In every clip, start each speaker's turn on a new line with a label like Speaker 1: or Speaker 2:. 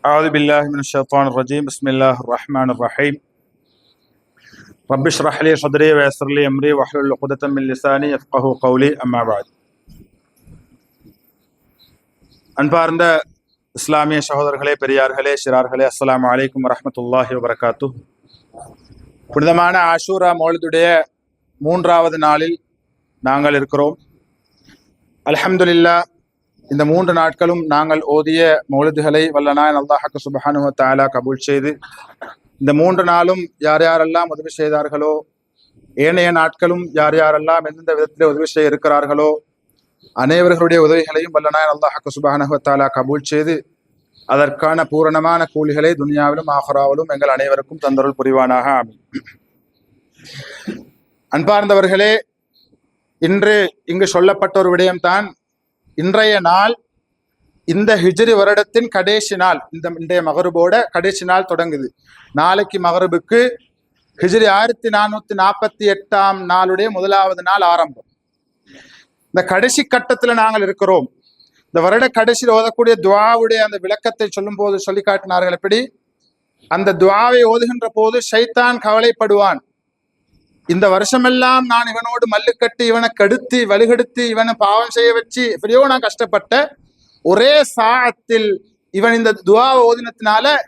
Speaker 1: أعوذ بالله من الشيطان الرجيم بسم الله الرحمن الرحيم رب اشرح لي صدري ويسر لي أمري واحلل عقدة من لساني يفقهوا قولي أما بعد அன்பார்ந்த இஸ்லாமிய சகோதரர்களே, பெரியார்களே, சிறார்களே, அஸ்ஸலாமு அலைக்கும் வரஹ்மத்துல்லாஹி வபரகாத்துஹ். புனிதமான ஆஷூரா மௌலிதுடைய 3வது நாளில் நாங்கள் இருக்கிறோம். அல்ஹம்துலில்லாஹ், இந்த 3 நாட்களும் நாங்கள் ஓதிய மௌலிதுகளை வல்லநாயன் அல்லாஹ் சுப்ஹானஹு வ தஆலா கபூல் செய்து, இந்த 3 நாளும் யார் யாரெல்லாம் உதவி செய்தார்களோ, ஏனைய நாட்களும் யார் யாரெல்லாம் எந்தெந்த விதத்திலே உதவி செய்ய இருக்கிறார்களோ அனைவர்களுடைய உதவிகளையும் வல்லநாயன் அல்லாஹ் சுப்ஹானஹு வ தஆலா கபூல் செய்து அதற்கான பூரணமான கூலிகளை துனியாவிலும் ஆஹிராவிலும் எங்கள் அனைவருக்கும் தந்தருள் புரிவானாக. ஆமீன். அன்பார்ந்தவர்களே, இன்று இங்கு சொல்லப்பட்ட ஒரு விடயம்தான். இன்றைய நாள் இந்த ஹிஜ்ரி வருடத்தின் கடைசி நாள். இன்றைய மகரிபோட கடைசி நாள் தொடங்குது. நாளைக்கு மகரிபுக்கு ஹிஜ்ரி 1448 நாளுடைய 1வது நாள் ஆரம்பம். இந்த கடைசி கட்டத்துல நாங்கள் இருக்கிறோம். இந்த வருட கடைசியில் ஓதக்கூடிய துஆவுடைய அந்த விளக்கத்தை சொல்லும் போது சொல்லி காட்டினார்கள். எப்படி அந்த துஆவை ஓதுகின்ற போது ஷைத்தான் கவலைப்படுவான். இந்த வருஷமெல்லாம் நான் இவனோடு மல்லு கட்டி, இவனை கெடுத்து வலுகெடுத்து, இவனை பாவம் செய்ய வச்சு எப்படியோ நான் கஷ்டப்பட்ட ஒரே சாத்தில் இவன் இந்த துஆவை ஓதினத்தினால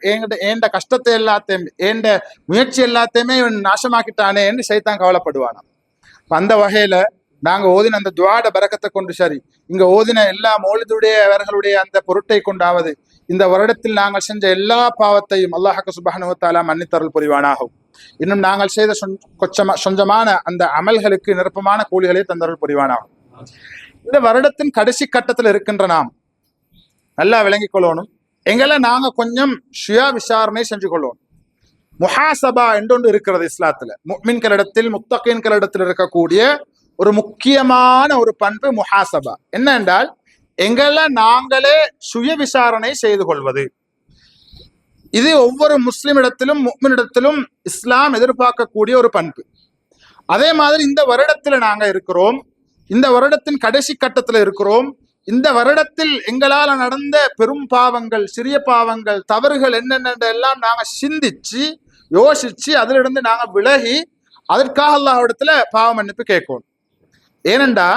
Speaker 1: எந்த கஷ்டத்தை எல்லாத்தையும் எந்த முயற்சி எல்லாத்தையுமே இவன் நாசமாக்கிட்டானே என்று ஷைத்தான் கவலைப்படுவானாம். அந்த வகையில நாங்க ஓதின அந்த துஆட பரக்கத்தை கொண்டு, சரி இங்க ஓதின எல்லா மௌலிதுடையவர்களுடைய அந்த பொருட்டை கொண்டாவது இந்த வருடத்தில் நாங்கள் செஞ்ச எல்லா பாவத்தையும் அல்லாஹ் சுப்ஹானஹு வ தஆலா மன்னித்தருள் புரிவானாகும். இன்னும் நாங்கள் செய்த சொஞ்சமான அந்த அமல்களுக்கு நிரப்பமான கூலிகளை தந்தருள் புரிவானாகும். இந்த வருடத்தின் கடைசி கட்டத்தில் இருக்கின்ற நாம் நல்லா விளங்கிக் கொள்ளணும். எங்களை நாங்க கொஞ்சம் சுய விசாரணை செஞ்சு கொள்ளணும். முஹாசபா என்றொன்று இருக்கிறது இஸ்லாத்துல. முஃமின்களிடத்தில் முத்தகீன்களிடத்தில் இருக்கக்கூடிய ஒரு முக்கியமான ஒரு பண்பு முஹாசபா. என்ன என்றால், எங்களை நாங்களே சுய விசாரணை செய்து கொள்வது. இது ஒவ்வொரு முஸ்லிமிடத்திலும் முஃமினிடத்திலும் இஸ்லாம் எதிர்பார்க்கக்கூடிய ஒரு பண்பு. அதே மாதிரி இந்த வருடத்துல நாங்க இருக்கிறோம். இந்த வருடத்தின் கடைசி கட்டத்துல இருக்கிறோம். இந்த வருடத்தில் எங்களால் நடந்த பெரும் பாவங்கள், சிறிய பாவங்கள், தவறுகள் என்னென்ன எல்லாம் நாங்க சிந்திச்சு யோசிச்சு அதிலிருந்து நாங்க விலகி அதற்காக அல்லாஹ்விடத்துல பாவ மன்னிப்பு கேட்கணும். ஏனென்றா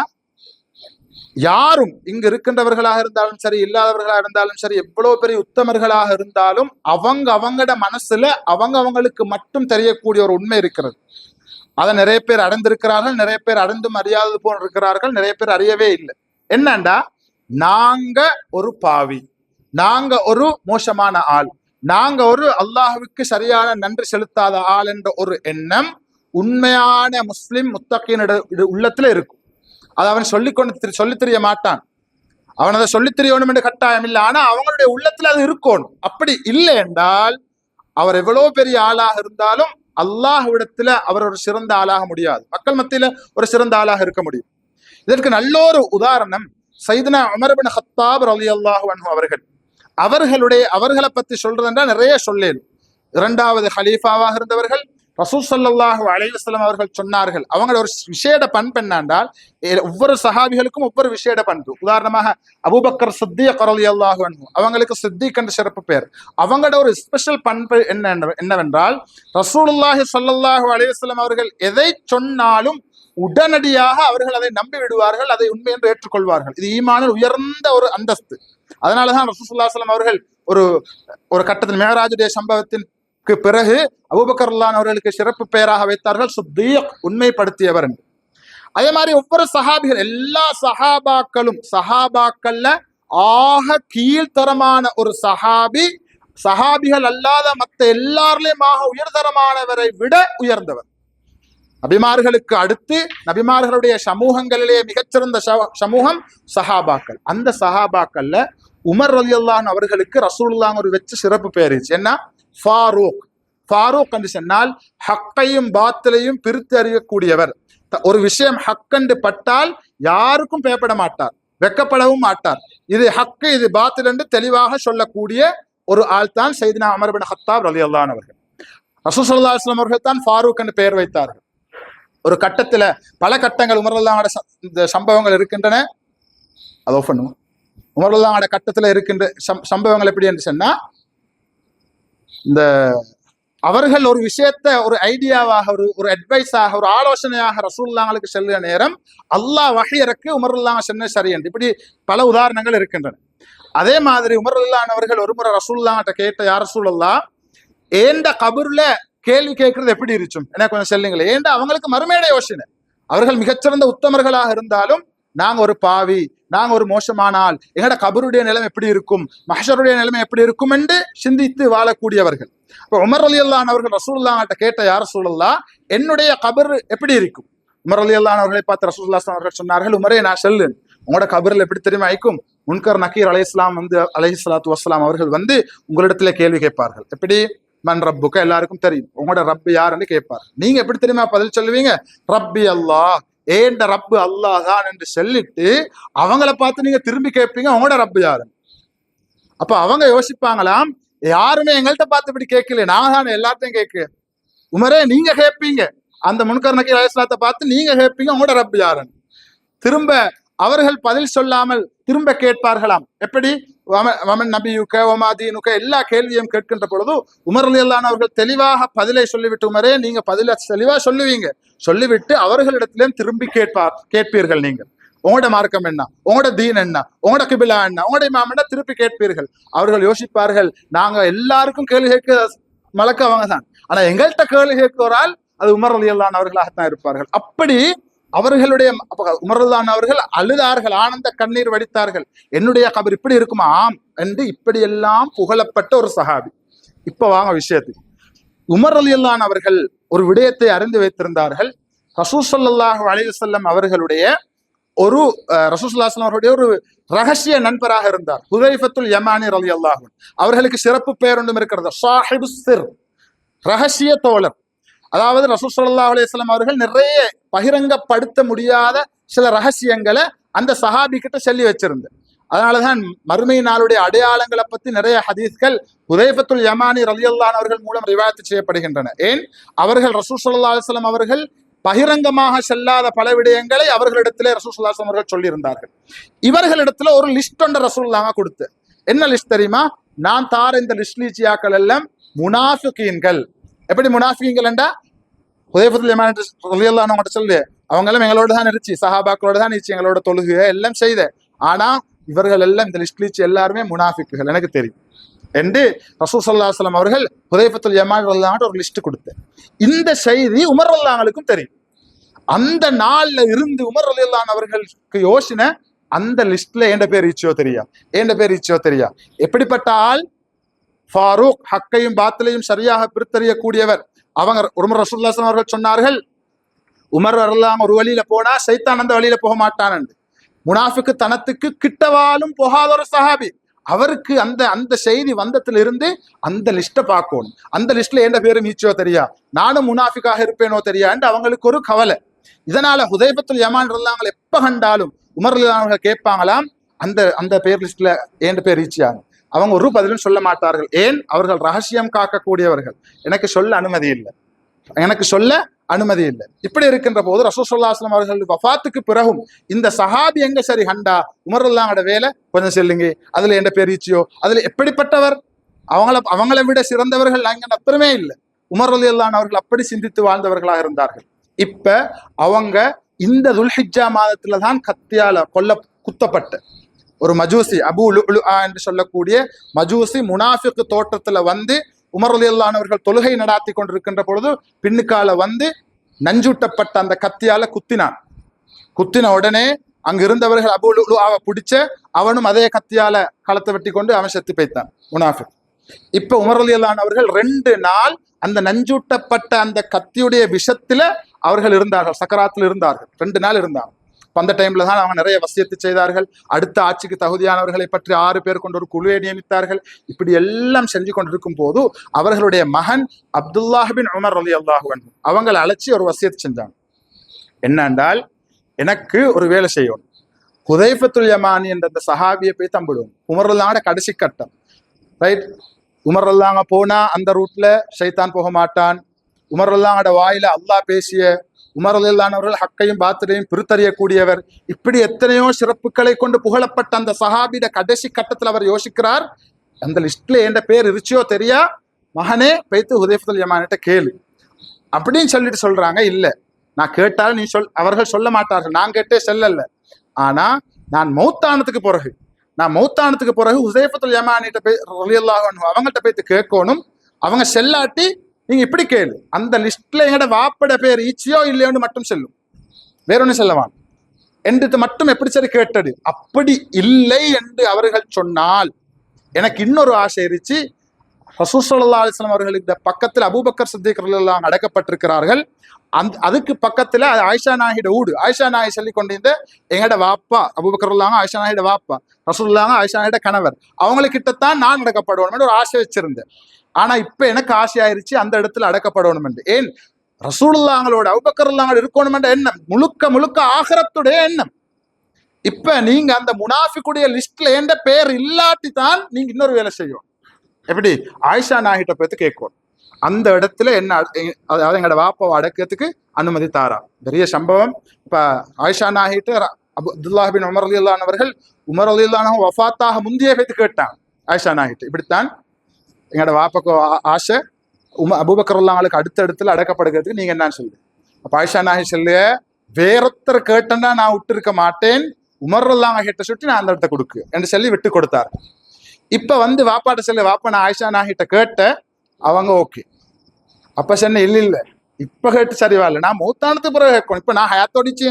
Speaker 1: யாரும் இங்கு இருக்கின்றவர்களாக இருந்தாலும் சரி, இல்லாதவர்களாக இருந்தாலும் சரி, எவ்வளவு பெரிய உத்தமர்களாக இருந்தாலும் அவங்களோட மனசுல அவங்களுக்கு மட்டும் தெரியக்கூடிய ஒரு உண்மை இருக்கிறது. அதை நிறைய பேர் அடைந்திருக்கிறார்கள், நிறைய பேர் அடைந்தும் அறியாதது போல் இருக்கிறார்கள், நிறைய பேர் அறியவே இல்லை. என்னண்டா, நாங்க ஒரு பாவி, நாங்க ஒரு மோசமான ஆள், நாங்க ஒரு அல்லாஹ்வுக்கு சரியான நன்றி செலுத்தாத ஆள் என்ற ஒரு எண்ணம் உண்மையான முஸ்லிம் முத்தகீனோட உள்ளத்துல இருக்கும். அதை அவன் சொல்லி தெரிய மாட்டான். அவன் அதை சொல்லி தெரியணும் என்று கட்டாயம் இல்லை. ஆனா அவங்களுடைய உள்ளத்துல அது இருக்கணும். அப்படி இல்லை என்றால் அவர் எவ்வளவு பெரிய ஆளாக இருந்தாலும் அல்லாஹ்விடத்துல அவர் ஒரு சிறந்த ஆளாக முடியாது. மக்கள் மத்தியில ஒரு சிறந்த ஆளாக இருக்க முடியும். இதற்கு நல்ல ஒரு உதாரணம் சையதுனா உமர் இப்னு கத்தாப் ரலியல்லாஹு அன்ஹு அவர்கள். அவர்களை பத்தி சொல்றது என்றால் நிறைய சொல்லேன். 2வது ஹலீஃபாவாக இருந்தவர்கள். ரசூல் ஸல்லல்லாஹு அலைஹி வஸல்லம் அவர்கள் சொன்னார்கள், அவங்களோட ஒரு விசேட பண்பு என்னென்றால், ஒவ்வொரு சஹாபிகளுக்கும் ஒவ்வொரு விசேட பண்பு. உதாரணமாக அபூபக்கர் சித்தீக் ரலியல்லாஹு அன்ஹு, அவங்களுக்கு சித்தீக் என்ற சிறப்பு பேர். அவங்களோட ஒரு ஸ்பெஷல் பண்பு என்னவென்றால், ரசூலுல்லாஹி ஸல்லல்லாஹு அலைஹி வஸல்லம் அவர்கள் எதை சொன்னாலும் உடனடியாக அவர்கள் அதை நம்பி விடுவார்கள், அதை உண்மை என்று ஏற்றுக்கொள்வார்கள். இது ஈமானில் உயர்ந்த ஒரு அந்தஸ்து. அதனாலதான் ரசூல் ஸல்லல்லாஹு அலைஹி வஸல்லம் அவர்கள் ஒரு கட்டத்தில் மேராஜுடைய சம்பவத்தின் பிறகு அபூபக்கர் ரலியல்லாஹு அவர்களுக்கு சிறப்பு பெயராக வைத்தார்கள் சித்தீக், உண்மைப்படுத்தியவர் என்று. அதே மாதிரி ஒவ்வொரு சஹாபிகள், எல்லா சஹாபாக்கள்ல ஆக கீழ்த்தரமான ஒரு சஹாபிகள் அல்லாத மற்ற எல்லாரிலையும் உயர்தரமானவரை விட உயர்ந்தவர். நபிமார்களுக்கு அடுத்து நபிமார்களுடைய சமூகங்களிலே மிகச்சிறந்த சமூகம் சஹாபாக்கள். அந்த சஹாபாக்கள்ல உமர் ரலியல்லாஹு அவர்களுக்கு ரசூலுல்லாஹ் ஒரு வச்சு சிறப்பு பேர் என்ன? ஃபாரூக் என்று சொன்னால் ஹக்கையும் பாத்திலையும் பிரித்து அறியக்கூடியவர். ஒரு விஷயம் ஹக்கண்டு பட்டால் யாருக்கும் பயப்பட மாட்டார், வெக்கப்படவும் மாட்டார். இது ஹக்கு, இது பாத்தில் என்று தெளிவாக சொல்லக்கூடிய ஒரு ஆள் தான் சையதுனா உமர் இப்னு கத்தாப் ரலியல்லாஹு அவர்கள். ரசூல் ஸல்லல்லாஹு அலைஹி வஸல்லம் அவர்கள் தான் ஃபாரூக் என்று பெயர் வைத்தார்கள். ஒரு கட்டத்துல பல கட்டங்கள் உமர் ரலியல்லாஹு இந்த சம்பவங்கள் இருக்கின்றன. அதோ பண்ணுவோம். உமர் ரலியல்லாஹு கட்டத்துல இருக்கின்ற சம்பவங்கள் எப்படி என்று சொன்னா, இந்த அவர்கள் ஒரு விஷயத்த ஒரு ஐடியாவாக ஒரு அட்வைஸாக ஒரு ஆலோசனையாக ரசூலுல்லாஹ்களுக்கு செல்லுற நேரம் அல்லாஹ் வஹி இறக்கி உமருல்லாஹ் சொன்ன சரி என்று இப்படி பல உதாரணங்கள் இருக்கின்றன. அதே மாதிரி உமருல்லாஹ் அவர்கள் ஒரு முறை ரசூலுல்லாஹ்ட்ட கேட்ட, யார் ரசூலுல்லாஹ், ஏண்ட கபூர்ல கேள்வி கேட்கறது எப்படி இருக்கும் எனக்கு கொஞ்சம் சொல்லுங்களேன். ஏண்ட அவங்களுக்கு மறுமையோட யோசனை. அவர்கள் மிகச்சிறந்த உத்தமர்களாக இருந்தாலும் நாங்க ஒரு பாவி, நாங்க ஒரு மோசமான ஆள், எங்கட கபருடைய நிலைமை எப்படி இருக்கும், மஹ்ஷருடைய நிலைமை எப்படி இருக்கும் என்று சிந்தித்து வாழக்கூடியவர்கள். இப்போ உமர் ரலியல்லாஹு அன்ஹு அவர்கள் ரசூலுல்லாஹ்ட்ட கேட்ட, யார் ரசூலுல்லாஹ், என்னுடைய கபர் எப்படி இருக்கும்? உமர் ரலியல்லாஹு அன்ஹு அவர்களை பார்த்து ரசூலுல்லாஹ் ஸல்லல்லாஹு அலைஹி வஸல்லம் அவர்கள் சொன்னார்கள், உமரே நான் சொல்லுன், உங்களோட கபரில் எப்படி தெரியுமா ஆயிக்கும்? முன்கர் நக்கீர் அலைஹிஸ்ஸலாம் அலைஹிஸ்ஸலாத்து வஸ்ஸலாம் அவர்கள் உங்களிடத்துல கேள்வி கேட்பார்கள். எப்படி? மன் ரப்புக்க, எல்லாருக்கும் தெரியும், உங்களோட ரப்பு யாருன்னு கேட்பார். நீங்க எப்படி தெரியுமா பதில் சொல்லுவீங்க? ரப்பி அல்லாஹ், ஏண்ட ரப்பு அல்லாஹ் தான் என்று சொல்லிட்டு அவங்கள பார்த்து நீங்க திரும்பி கேட்பீங்க, உங்களோட ரப்பு யாருன்னு. அப்ப அவங்க யோசிப்பாங்களாம், யாருமே எங்கள்கிட்ட பார்த்து இப்படி கேட்கல, நாங்க தானே எல்லாத்தையும் கேட்க. உமரே நீங்க கேட்பீங்க, அந்த முன்கர் நக்கீர் அலைஹிஸ்ஸலாத்தை பார்த்து நீங்க கேட்பீங்க, உங்களோட ரப்பு யாருன்னு. திரும்ப அவர்கள் பதில் சொல்லாமல் திரும்ப கேட்பார்களாம். எப்படி? வமன் நபியுக்க ஒமாதீனுக்க, எல்லா கேள்வியும் கேட்கின்ற பொழுது உமர் ரலியல்லாஹு அன்ஹு அவர்கள் தெளிவாக பதிலை சொல்லிவிட்டு, உமரே நீங்க பதில தெளிவா சொல்லுவீங்க, சொல்லிவிட்டு அவர்களிடத்திலும் திரும்பி கேட்பீர்கள். நீங்கள் உங்களோட மார்க்கம் என்ன, உங்களோட தீன் என்ன, உங்களோட கிபிலா என்ன, உங்களோட இமாம் என்ன, திருப்பி கேட்பீர்கள். அவர்கள் யோசிப்பார்கள், நாங்க எல்லாருக்கும் கேள்வி கேட்க மலக்க அவங்க தான், ஆனா எங்கள்கிட்ட கேள்வி கேட்கிறால் அது உமர் ரலியல்லாஹு அன்ஹு அவர்களாகத்தான் இருப்பார்கள். அப்படி அவர்களுடைய உமர் ரலியல்லாஹு அன்ஹு அவர்கள் அழுதார்கள், ஆனந்த கண்ணீர் வடித்தார்கள். என்னுடைய கபர் இப்படி இருக்குமா என்று இப்படி எல்லாம் புகழப்பட்ட ஒரு சஹாபி. இப்ப வாங்க விஷயத்துக்கு. உமர் ரலியல்லாஹு அன்ஹு அவர்கள் ஒரு விடயத்தை அறிந்து வைத்திருந்தார்கள். ரசூல் ஸல்லல்லாஹு அலைஹி வஸல்லம் அவர்களுடைய ஒரு அவர்களுடைய ஒரு ரகசிய நண்பராக இருந்தார் ஹுதைஃபத்துல் யமானி ரலியல்லாஹு அன்ஹு. அவர்களுக்கு சிறப்பு பெயர் ஒன்றும் இருக்கிறது, ஸாஹிபு சிர், ரகசிய தோழர். அதாவது ரசூல் ஸல்லல்லாஹு அலைஹி வஸல்லம் அவர்கள் நிறைய பகிரங்கப்படுத்த முடியாத சில ரகசியங்களை அந்த சஹாபி கிட்ட சொல்லி வச்சிருந்தார். அதனாலதான் மறுமை நாளுடைய அடையாளங்களை பத்தி நிறைய ஹதீஸ்கள் ஹுதைஃபத்துல் யமானி ரலியல்லாஹு அன்ஹு அவர்கள் மூலம் ரிவாயத் செய்யப்படுகின்றன. ஏன்? அவர்கள் ரசூல் ஸல்லல்லாஹு அலைஹி வஸல்லம் அவர்கள் பகிரங்கமாக செல்லாத பல விடயங்களை அவர்களிடத்திலே ரசூல் ஸல்லல்லாஹு அலைஹி வஸல்லம் அவர்கள் சொல்லியிருந்தார்கள். இவர்களிடத்துல ஒரு லிஸ்ட் ஒன்று ரசூலுல்லாஹ் கொடுத்து, என்ன லிஸ்ட் தெரியுமா? நான் தார இந்த லிஸ்ட்லீச்சியாக்கள் எல்லாம் முனாஃபிகீன்கள். எப்படி முனாஃபிகீன்கள் என்றா, ஹுதைஃபத்துல் யமானி ரலியல்லாஹு அன்ஹு கிட்ட சொல்லு, அவங்க எல்லாம் எங்களோட தான் இருந்துச்சு, சஹாபாக்களோட தான் இருந்துச்சு, எங்களோட தொழுகை எல்லாம் செய்த, ஆனா இவர்கள் எல்லாம் இந்த லிஸ்ட்லீச்சி எல்லாருமே முனாஃபிக்குகள் எனக்கு தெரியும் என்று ரசூல் ஸல்லல்லாஹு அலைஹி வஸல்லம் அவர்கள் ஹுதைஃபத்துல் யமானி ரலியல்லாஹு அன்ஹு ஒரு லிஸ்ட் கொடுத்து, இந்த செய்தி உமர் ரலியல்லாஹு அன்ஹுக்கும் தெரியும். அந்த நாள்ல இருந்து உமர் ரலியல்லாஹு அன்ஹு அவர்களுக்கு யோசனை, அந்த லிஸ்ட்ல எந்த பேர் ஈச்சியோ தெரியா. எப்படிப்பட்ட ஆள்? ஃபாரூக், ஹக்கையும் பாத்திலையும் சரியாக பிரித்தறியக்கூடியவர். அவங்க உமர் ரசூலுல்லாஹி ஸல்லல்லாஹு அலைஹி வஸல்லம் அவர்கள் சொன்னார்கள், உமர் ரலியல்லாஹு ஒரு வழியில போனா சைத்தான் அந்த வழியில போக மாட்டான். முனாஃபிக்கு தனத்துக்கு கிட்டவாலும் போகாத ஒரு சஹாபி. அவருக்கு அந்த செய்தி வந்தத்துல இருந்து அந்த லிஸ்ட்டை பார்க்கணும். அந்த லிஸ்ட்ல எந்த பேரும் ஈச்சோ தெரியா, நானும் முனாஃபிக்காக இருப்பேனோ தெரியா என்று அவங்களுக்கு ஒரு கவலை. இதனால ஹுதைஃபத்துல் யமான் ரலியல்லாஹு அன்ஹு எப்ப கண்டாலும் உமர் ரலியல்லாஹு அன்ஹு கேட்பாங்களாம், அந்த பேர் லிஸ்ட்ல எந்த பேர் ஈச்சியாங்க. அவங்க ஒரு பதிலும் சொல்ல மாட்டார்கள். ஏன்? அவர்கள் ரகசியம் காக்கக்கூடியவர்கள். எனக்கு சொல்ல அனுமதி இல்லை. இப்படி இருக்கின்ற போது ரசூல் ஸல்லல்லாஹு அலைஹி வஸல்லம் அவர்கள் வஃபாத்துக்கு பிறகும் இந்த சஹாபி எங்க சரி ஹண்டா, உமர் ரலியல்லாஹு அன்ஹு வேலை கொஞ்சம் சொல்லுங்க, அதுல என்ன பேரிச்சியோ, அதுல எப்படிப்பட்டவர், அவங்களை விட சிறந்தவர்கள் அங்க அப்புறமே இல்லை. உமர் ரலியல்லாஹு அன்ஹு அவர்கள் அப்படி சிந்தித்து வாழ்ந்தவர்களாக இருந்தார்கள். இப்ப அவங்க இந்த துல்ஹிஜ்ஜா மாதத்துல தான் கத்தியால குத்தப்பட்ட ஒரு மஜூசி, அபு லுஅலுஆ என்று சொல்லக்கூடிய மஜூசி முனாஃபிக் தோற்றத்துல வந்து உமர் ரலியல்லாஹு அன்ஹு அவர்கள் தொழுகை நடாத்தி கொண்டிருக்கின்ற பொழுது பின்னுக்கால வந்து நஞ்சூட்டப்பட்ட அந்த கத்தியால குத்தின உடனே அங்க இருந்தவர்கள் அபு லுஅலுஆவை பிடிச்ச, அவனும் அதே கத்தியால களத்தை வெட்டி கொண்டு அவன் செத்து போய்த்தான் முனாஃபிக். இப்ப உமர் ரலியல்லாஹு அன்ஹு அவர்கள் 2 நாள் அந்த நஞ்சூட்டப்பட்ட அந்த கத்தியுடைய விஷத்துல அவர்கள் இருந்தார்கள், சக்கராத்தில் இருந்தார்கள், 2 நாள் இருந்தாங்க. அந்த டைம்ல தான் அவங்க நிறைய வசியத்து செய்தார்கள். அடுத்த ஆட்சிக்கு தகுதியானவர்களை பற்றி 6 பேர் கொண்ட ஒரு குழுவை நியமித்தார்கள். இப்படி எல்லாம் செஞ்சு கொண்டிருக்கும் போது அவர்களுடைய மகன் அப்துல்லாஹ் பின் உமர் ரலியல்லாஹு அன்ஹு அவங்களை அழைச்சி ஒரு வசியத்து செஞ்சாங்க. என்னென்றால், எனக்கு ஒரு வேலை செய்யணும், ஹுதைஃபத்துல் யமானி என்ற அந்த சஹாபியை போய் தம்பிடுவோம். உமர் ரலியல்லாஹு அன்ஹு கடைசி கட்டம், ரைட்? உமர் ரலியல்லாஹு அன்ஹு போனா அந்த ரூட்ல ஷைத்தான் போக மாட்டான். உமர் ரலியல்லாஹு அன்ஹு வாயில அல்லாஹ் பேசிய, உமர் ரலியல்லாஹு அன்ஹு அவர்கள் ஹக்கையும் பாத்திலையும் பிரித்தறியக்கூடியவர். இப்படி எத்தனையோ சிறப்புகளை கொண்டு புகழப்பட்ட அந்த சஹாபியோட கடைசி கட்டத்தில் அவர் யோசிக்கிறார், அந்த லிஸ்ட்ல எந்த பேர் இருச்சியோ தெரியா, மகனே போய்த்து ஹுதைஃபத்துல் யமானிட்ட கேளு அப்படின்னு சொல்லிட்டு சொல்றாங்க. இல்ல, நான் கேட்டாலும் நீ அவர்கள் சொல்ல மாட்டார்கள், நான் கேட்டே செல்லல. ஆனா நான் மௌத்தானத்துக்கு பிறகு ஹுதைஃபத்துல் யமானிட்ட போய் ரலியல்லாஹு அன்ஹு அவங்கள்ட்ட போய்த்து கேட்கணும். அவங்க செல்லாட்டி நீங்க இப்படி கேளு, அந்த லிஸ்ட்ல எங்கட வாப்பட பேர் ஈச்சியோ இல்லையோன்னு மட்டும் செல்லும், வேற ஒண்ணு செல்லவான் என்று மட்டும் எப்படி சரி கேட்டது. அப்படி இல்லை என்று அவர்கள் சொன்னால் எனக்கு இன்னொரு ஆசை இருந்துச்சு. ரசூல் ஸல்லல்லாஹு அலைஹி வஸல்லம் அவர்களுக்கு பக்கத்தில் அபூபக்கர் சித்திக் ரலியல்லாஹு அன்ஹு அடக்கப்பட்டிருக்கிறார்கள். அதுக்கு பக்கத்துல ஆயிஷா நாயிட ஊடு. ஆயிஷா நாய் சொல்லி கொண்டிருந்த எங்கட வாப்பா அபூபக்கர் ரலியல்லாஹு அன்ஹு, ஆயிஷா நாயிட வாப்பா ரசூலுல்லாஹி ஆயிஷா நாயிட கணவர், அவங்களுக்கிட்டத்தான் நான் அடக்கப்படுவேன் ஒரு ஆசை வச்சிருந்தேன். ஆனா இப்ப எனக்கு ஆசை ஆயிருச்சு அந்த இடத்துல அடக்கப்படணும் என்று. ஏன்? ரசூலுல்லாஹ்களோட அபூபக்கர் ரலியல்லாஹு அன்ஹு இருக்கணும் என்ற எண்ணம் முழுக்க ஆகிரத்துடைய எண்ணம். இப்ப நீங்க அந்த முனாஃபிக்குடைய லிஸ்ட்ல எந்த பேர் இல்லாட்டி தான் நீங்க இன்னொரு வேலை செய்யும். எப்படி? ஆயிஷா நாயிட்ட போய் கேட்கும். அந்த இடத்துல என்ன, அதாவது எங்களோட வாப்பாவை அடக்கிறதுக்கு அனுமதி தாரா. பெரிய சம்பவம். இப்ப ஆயிஷா நாயிட்டு அப்துல்லாஹ் பின் உமர் ரலியல்லாஹு அன்ஹு அவர்கள் உமர் ரலியல்லாஹு அன்ஹு வஃபாத்தாக முந்தைய போய் கேட்டாங்க ஆயிஷா நாயிட்டு, இப்படித்தான் எங்களோட வாப்பாக்கு ஆசை அபூபக்கர் ரலியல்லாஹு அன்ஹுக்கு அடுத்த இடத்துல அடக்கப்படுகிறதுக்கு நீங்க என்னன்னு சொல்லு. அப்ப ஆயிஷா நாயி சொல்ல, வேறொத்தர் கேட்டேன்னா நான் விட்டு இருக்க மாட்டேன், உமர் ரலியல்லாஹு அன்ஹு கிட்ட சுட்டி நான் அந்த இடத்த கொடுக்கு என்று சொல்லி விட்டு கொடுத்தார். இப்ப வாப்பாட்ட சொல்லு, வாப்பா நான் ஆயிஷா நாயிட்ட கேட்ட, அவங்க ஓகே. அப்ப சொன்ன இல்ல இப்ப கேட்டு சரிவாயில்ல, நான் மௌத்தானத்துக்கு பிறகு கேட்கணும். இப்ப நான் ஹயாத்தோடிச்சு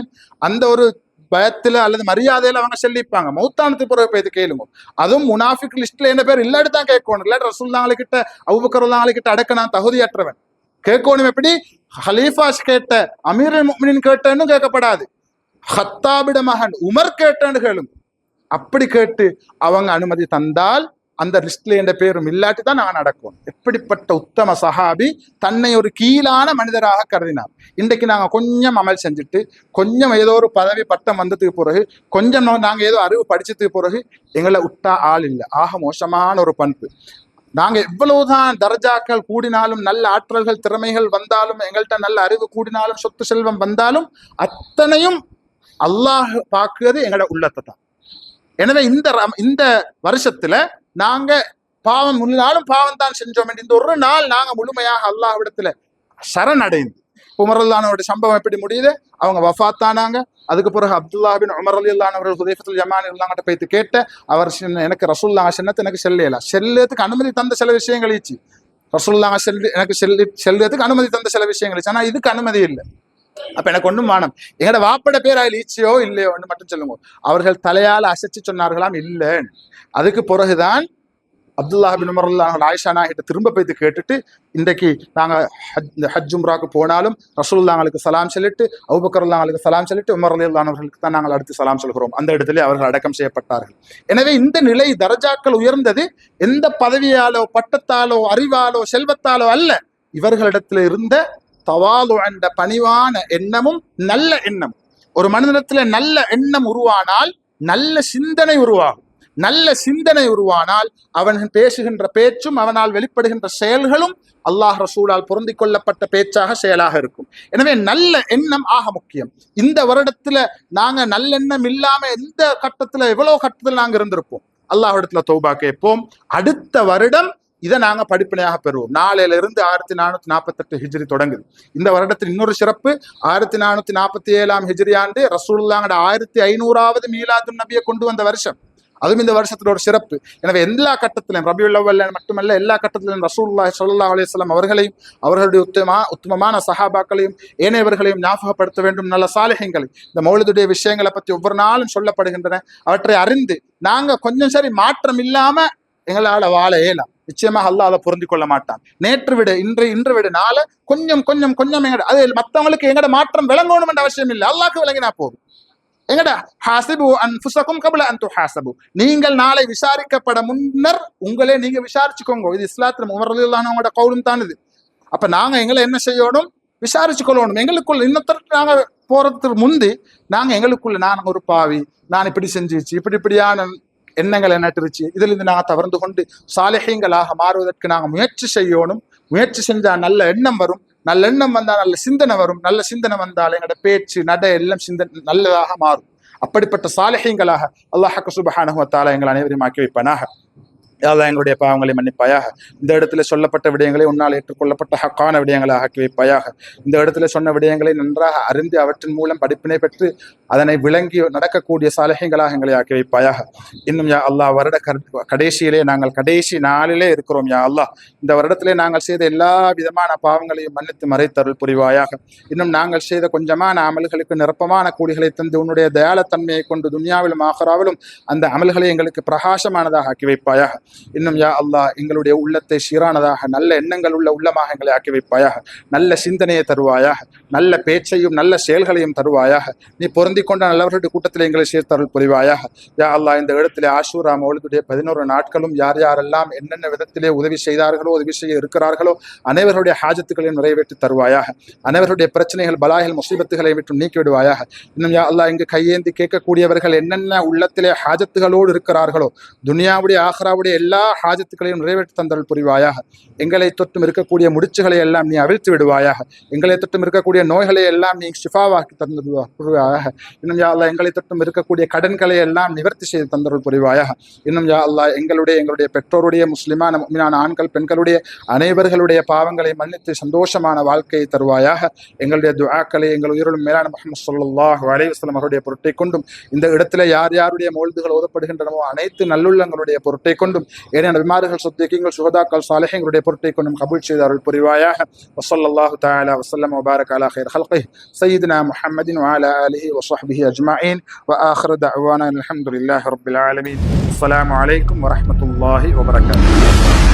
Speaker 1: அந்த ஒரு பயத்துல அல்லது மரியாதையில அவங்க சொல்லிப்பாங்க. மௌத்தானத்துக்கு பிறகு போய் கேளுங்க. அதுவும் முனாஃபிக் லிஸ்ட்ல என்ன பேர் இல்லாட்டி தான் கேட்கணும். இல்லாட்டி ரசூலுல்லாஹி கிட்ட அபூபக்கர் ரலியல்லாஹு கிட்ட அடக்க நான் தகுதியற்றவன். கேட்கணும் எப்படி? ஹலீஃபாஸ் கேட்ட, அமீருல் முஃமினீன் கேட்டன்னு கேட்கப்படாது, ஹத்தாபிட மகன் உமர் கேட்டன்னு கேளுங்க. அப்படி கேட்டு அவங்க அனுமதி தந்தால் அந்த லிஸ்ட்ல என்ற பேரும் இல்லாட்டி தான் நான் நடக்கும். எப்படிப்பட்ட உத்தம சஹாபி தன்னை ஒரு கீழான மனிதராக கருதினார். இன்றைக்கு நாங்க கொஞ்சம் அமல் செஞ்சுட்டு, கொஞ்சம் ஏதோ ஒரு பதவி பட்டம் வந்ததுக்கு பிறகு, கொஞ்சம் நாங்க ஏதோ அறிவு படிச்சதுக்கு பிறகு எங்களை விட்டா ஆள் இல்லை. ஆக மோசமான ஒரு பண்பு. நாங்க எவ்வளவுதான் தர்ஜாக்கள் கூடினாலும், நல்ல ஆற்றல்கள் திறமைகள் வந்தாலும், எங்கள்கிட்ட நல்ல அறிவு கூடினாலும், சொத்து செல்வம் வந்தாலும், அத்தனையும் அல்லாஹ் பார்க்கிறது எங்களோட உள்ளத்தை தான். எனவே இந்த வருஷத்துல நாங்க பாவம் முன்னாலும் பாவம் தான் செஞ்சோம். இந்த ஒரு நாள் நாங்க முழுமையாக அல்லாஹ்விடத்துல சரணடைந்து, உமர் ரலியல்லாஹு அன்ஹுவோட சம்பவம் எப்படி முடியுது? அவங்க வஃபாத்தானாங்க. அதுக்கு பிறகு அப்துல்லாஹ் பின் உமர் ரலியல்லாஹு அன்ஹு அவர்கள் ஹுதைஃபத்துல் யமானி ரலியல்லாஹு போய்த்து கேட்ட, அவர் எனக்கு ரசூலுல்லாஹ் சொன்னது எனக்கு செல்லத்துக்கு அனுமதி தந்த சில விஷயங்கள் ஈச்சு. ரசூலுல்லாஹ் எனக்கு செல்லத்துக்கு அனுமதி தந்த சில விஷயங்கள் ஈச்சு. ஆனா இதுக்கு அனுமதி இல்லை. அப்ப எனக்கு ஒண்ணும் மானம், எங்கட வாப்பட பேர் அதில் ஈச்சியோ இல்லையோ மட்டும் சொல்லுங்க. அவர்கள் தலையால் அசைச்சு சொன்னார்களாம் இல்ல. அதுக்கு பிறகுதான் அப்துல்லாஹ் பின் உமர் ரலியல்லாஹு அன்ஹு ஆயிஷா நாயிட்ட திரும்ப போய்த்து கேட்டுட்டு, இன்றைக்கு நாங்க ஹஜ் உம்ராக்கு போனாலும் ரசூலுல்லாஹ்களுக்கு சலாம் சொல்லிட்டு, அபூபக்கர் ரலியல்லாஹு சலாம் சொல்லிட்டு, உமர் ரலியல்லாஹு அன்ஹுவுக்கு தான் நாங்கள் அடுத்து சலாம் சொல்கிறோம். அந்த இடத்துல அவர்கள் அடக்கம் செய்யப்பட்டார்கள். எனவே இந்த நிலை தரஜாக்கள் உயர்ந்தது எந்த பதவியாலோ பட்டத்தாலோ அறிவாலோ செல்வத்தாலோ அல்ல, இவர்களிடத்துல இருந்த தவாது என்ற பணிவான எண்ணமும் நல்ல எண்ணம். ஒரு மனிதனத்துல நல்ல எண்ணம் உருவானால் நல்ல சிந்தனை உருவாகும். நல்ல சிந்தனை உருவானால் அவன் பேசுகின்ற பேச்சும் அவனால் வெளிப்படுகின்ற செயல்களும் அல்லாஹ் ரசூலால் பொருந்தி கொள்ளப்பட்ட பேச்சாக செயலாக இருக்கும். எனவே நல்ல எண்ணம் ஆக முக்கியம். இந்த வருடத்துல நாங்க நல்லெண்ணம் இல்லாம எந்த கட்டத்துல எவ்வளவு கட்டத்துல நாங்க இருந்திருப்போம். அல்லாஹ்விடத்துல தௌபா கேட்போம். அடுத்த வருடம் இதை நாங்க படிப்பினையாக பெறுவோம். நாளையில இருந்து 1448 ஹிஜ்ரி தொடங்குது. இந்த வருடத்தில் இன்னொரு சிறப்பு, 1447 ஹிஜ்ரி ஆண்டு ரசூலுல்லாஹ்வோட 1500வது மீலாது நபியை கொண்டு வந்த வருஷம். அதுவும் இந்த வருஷத்துல ஒரு சிறப்பு. எனவே எல்லா கட்டத்திலும் ரபியுல் அவ்வல் மட்டுமல்ல, எல்லா கட்டத்திலும் ரசூலுல்லாஹி ஸல்லல்லாஹு அலைஹி வஸல்லம் அவர்களையும் அவர்களுடைய உத்தமமான சஹாபாக்களையும் ஏனையவர்களையும் ஞாபகப்படுத்த வேண்டும். நல்ல சாலிஹீன்களை இந்த மௌலிதுடைய விஷயங்களை பற்றி ஒவ்வொரு நாளும் சொல்லப்படுகின்றன. அவற்றை அறிந்து நாங்க கொஞ்சம் சரி மாற்றம் இல்லாம எங்களால வாழ இயலாம். நிச்சயமாக அல்லாஹ் அதை பொருந்தி கொள்ள மாட்டான். நேற்று விட இன்று விட நாள கொஞ்சம் கொஞ்சம் கொஞ்சம் அது மற்றவங்களுக்கு எங்கட மாற்றம் விளங்கணும் என்ற அவசியம் இல்லை, அல்லாஹ்க்கு விளங்கினா போதும். எங்கடா ஹாசிபு அன்ஃபுஸகும் கப்ல அன் துஹாசபு, நீங்கள் நாளை விசாரிக்கப்பட முன்னர் உங்களே நீங்க விசாரிச்சுக்கோங்க. இது இஸ்லாத்துல உமர் ரலியல்லாஹு அன்ஹுவோட கவுலும் தான் இது. அப்ப நாங்க எங்களை என்ன செய்யணும்? விசாரிச்சு கொள்ளணும். எங்களுக்குள்ள இன்னொருத்தருக்கு நாங்க போறதுக்கு முந்தி நாங்க எங்களுக்குள்ள நான் ஒரு பாவி, நான் இப்படி செஞ்சிச்சு, இப்படியான எண்ணங்களை நட்டுருச்சு, இதுல இருந்து நாங்க தவறு கொண்டு சாலிஹீன்களாக மாறுவதற்கு நாங்க முயற்சி செய்யணும். முயற்சி செஞ்சா நல்ல எண்ணம் வரும். நல்ல எண்ணம் வந்தா நல்ல சிந்தனை வரும். நல்ல சிந்தனை வந்தால் எங்களோட பேச்சு நட எல்லாம் சிந்தனை நல்லதாக மாறும். அப்படிப்பட்ட சாலிஹீன்களாக அல்லாஹ் சுப்ஹானஹு வ தஆலா எங்கள் அனைவரையும் ஆக்கி வைப்பானாக. யா அல்லாஹ் எங்களுடைய பாவங்களை மன்னிப்பாயாக. இந்த இடத்துல சொல்லப்பட்ட விடயங்களை உன்னால் ஏற்றுக்கொள்ளப்பட்ட ஹக்கான விடயங்களை ஆக்கி வைப்பாயாக. இந்த இடத்துல சொன்ன விடயங்களை நன்றாக அறிந்து அவற்றின் மூலம் படிப்பினை பெற்று அதனை விளங்கி நடக்கக்கூடிய சாலிஹீன்களாக எங்களை ஆக்கி வைப்பாயாக. இன்னும் யா அல்லாஹ் வருட கடைசியிலே நாங்கள் கடைசி நாளிலே இருக்கிறோம். யா அல்லாஹ் இந்த வருடத்திலே நாங்கள் செய்த எல்லா விதமான பாவங்களையும் மன்னித்து மறைத்தருள் புரிவாயாக. இன்னும் நாங்கள் செய்த கொஞ்சமான அமல்களுக்கு நிரப்பமான கூலிகளை தந்து உன்னுடைய தயாளத்தன்மையை கொண்டு துன்யாவிலும் ஆஹிராவிலும் அந்த அமல்களை எங்களுக்கு பிரகாசமானதாக ஆக்கி வைப்பாயாக. இன்னும் யா அல்லாஹ் எங்களுடைய உள்ளத்தை சீரானதாக நல்ல எண்ணங்கள் உள்ள உள்ளமாக எங்களை ஆக்கி வைப்பாயாக. நல்ல சிந்தனையை தருவாயாக. நல்ல பேச்சையும் நல்ல செயல்களையும் தருவாயாக. நீ பொருந்தி கொண்ட நல்லவர்களுடைய கூட்டத்தில் எங்களை சேர்த்தருள் புரிவாயாக. யா அல்லாஹ் இந்த இடத்திலே ஆஷூரா மௌலிதுடைய 11 நாட்களும் யார் யாரெல்லாம் என்னென்ன விதத்திலே உதவி செய்தார்களோ உதவி செய்ய இருக்கிறார்களோ அனைவருடைய ஹாஜத்துக்களையும் நிறைவேற்றி தருவாயாக. அனைவருடைய பிரச்சனைகள் பலாய்கள் முசீபத்துகளை விட்டு நீக்கி விடுவாயாக. இன்னும் யா அல்லாஹ் இங்கு கையேந்தி கேட்கக்கூடியவர்கள் என்னென்ன உள்ளத்திலே ஹாஜத்துகளோடு இருக்கிறார்களோ துனியாவுடைய ஆஹிராவுடைய எல்லா ஹாஜத்துக்களையும் நிறைவேற்றி தந்தருள் புரிவாயாக. எங்களை தொட்டும் இருக்கக்கூடிய முடிச்சுகளை எல்லாம் நீ அவிழ்த்து விடுவாயாக. எங்களை தொட்டும் இருக்கக்கூடிய நோய்களை எல்லாம் நீ ஷிஃபாவாக்கி தந்துடுவாயாக. இன்னும் யா அல்லாஹ் எங்களை தொட்டும் இருக்கக்கூடிய கடன்களை எல்லாம் நிவர்த்தி செய்து தந்தருள் புரிவாயாக. இன்னும் யா அல்லாஹ் எங்களுடைய பெற்றோருடைய முஸ்லிமான முஃமினான ஆண்கள் பெண்களுடைய அனைவர்களுடைய பாவங்களை மன்னித்து சந்தோஷமான வாழ்க்கையை தருவாயாக. எங்களுடைய துஆக்களை எங்கள் உயிரிலும் மேலான முஹம்மது ஸல்லல்லாஹு அலைஹி வஸல்லம் அவருடைய பொருட்டை கொண்டும் இந்த இடத்துல யார் யாருடைய மௌலிதுகள் ஓதப்படுகின்றனவோ அனைத்து நல்லுள்ளங்களுடைய பொருட்டை கொண்டும் ஏனைய நபிமார்கள் சித்தீகீன்கள் சுஹதாக்கள் சாலிஹீன்களுடைய பொருட்டை கொண்டும் கபூல் செய்து அருள் புரிவாயாக. வஸல்லல்லாஹு தஆலா வஸல்லம் வபாரக அலா கைர் ஹல்கிஹி சய்யிதுனா முஹம்மதின் வஅலா ஆலிஹி வஸஹ்பிஹி அஜ்மஈன் வஆখির دعوانا الحمد لله رب العالمين. السلام عليكم ورحمة الله وبركاته.